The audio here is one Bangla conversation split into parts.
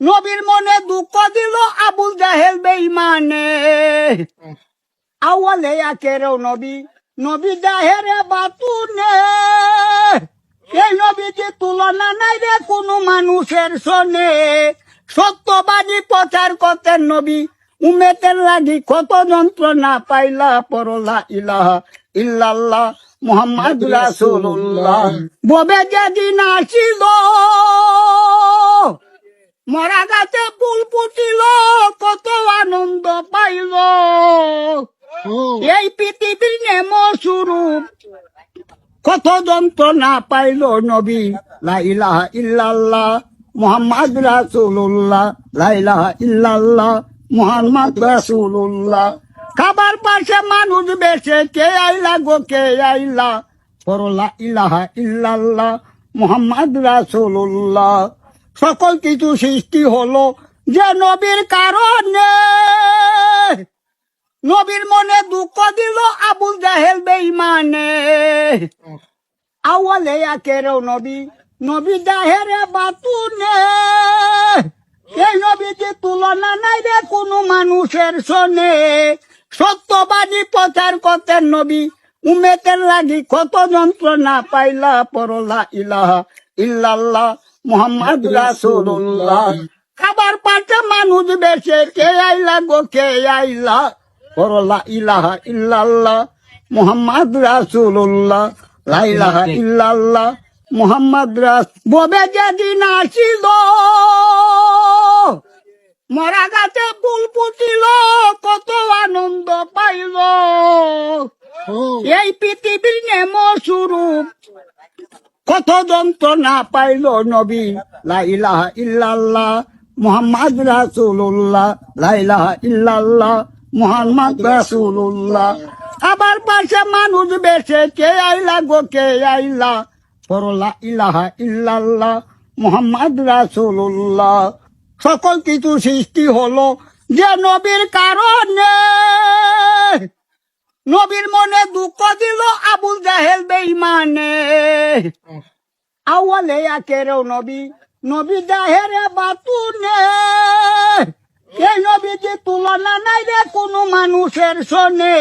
নবীর মনে দুঃখ দিল আবুল জাহেল বেঈমানে। আওয়ালে আখেরেও নবী, নবী জাহেরে বাতুনে। এই নবীজি তুলনা নাই রে কোনো মানুষের সনে। সত্যবাদী প্রচার করতেন নবী, উম্মতের লাগি কত যন্ত্রণা পাইলা। পরলা ইলাহা ইল্লাল্লাহ মুহাম্মদ রাসূলুল্লাহ। ববে যেদিন আসিল মরা গাছে ফুল ফুটিল, কত আনন্দ পাইল। এই পৃথিবীর নেম স্বরূপ কত যন্ত্রণা পাইল নবী। লা ইলাহা ইল্লাল্লাহ মুহাম্মদ রাসূলুল্লাহ, লা ইলাহা ইল্লাল্লাহ মুহাম্মদ রাসূলুল্লাহ। খাবার পাশে মানুষ বেশে কে আইলা গো কে আইলা। পরলা ইলাহা ইল্লাল্লাহ মুহাম্মদ রাসূলুল্লাহ। সকল কিছু সৃষ্টি হলো যে নবীর কারণে। নবীর মনে দুঃখ দিল আবুল জাহেল বেঈমানে। আওয়ালে আখেরেও নবী, নবী জাহেরে বাতুনে। এই নবীজি তুলনা নাই রে কোনো মানুষের সনে। সত্যবাদী প্রচার করতেন নবী, উম্মতের লাগি কত যন্ত্রণা পাইলা। পরলা ইলাহা ইল্লাল্লাহ মুহাম্মদ রাসূলুল্লাহ। খাবার পাতে মানুষ বেশে কে আইলা গো কে আইলা। পরলা ইলাহা ইল্লাল্লাহ মুহাম্মদ রাসূলুল্লাহ, লা ইলাহা ইল্লাল্লাহ মুহাম্মদ ববে যেদিন আসিল মরা গাছে ফুল ফুটিল, কত আনন্দ পাইল। এই পৃথিবীর নেম স্বরূপ কত যন্ত্রণা পাইল নবী। লা ইলাহা ইল্লাল্লাহ মুহাম্মদ রাসূলুল্লাহ, লা ইলাহা ইল্লাল্লাহ মুহাম্মদ রাসূলুল্লাহ। আবার পাশে মানুষ বেশে কে আইলা গো কে আইলা। পরলা ইলাহা ইল্লাল্লাহ মুহাম্মদ রাসূলুল্লাহ। সকল কিছু সৃষ্টি হলো যে নবীর কারণে। নবীর মনে দুঃখ দিল আবুল জাহেল বেঈমানে। আওয়ালে আখেরেও নবী, নবী জাহেরে বাতুনে। এই নবীজি তুলনা নাই রে কোনো মানুষের সনে।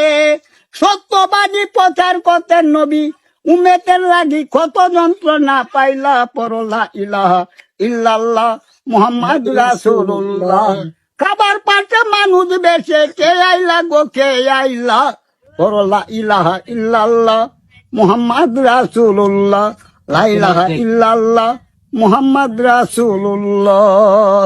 সত্যবাদী প্রচার করতেন নবী, উম্মতের লাগি কত যন্ত্রণা পাইলা। পরলা ইলাহা ইল্লাল্লাহ মুহাম্মদ রাসূলুল্লাহ। খাবার পাতে মানুষ বেশে কে আইলা গো কে আইলা। পরলা ইলাহা ইল্লাল্লাহ মুহাম্মদ রাসূলুল্লাহ, লা ইলাহা ইল্লাল্লাহ মুহাম্মদ রাসূলুল্লাহ।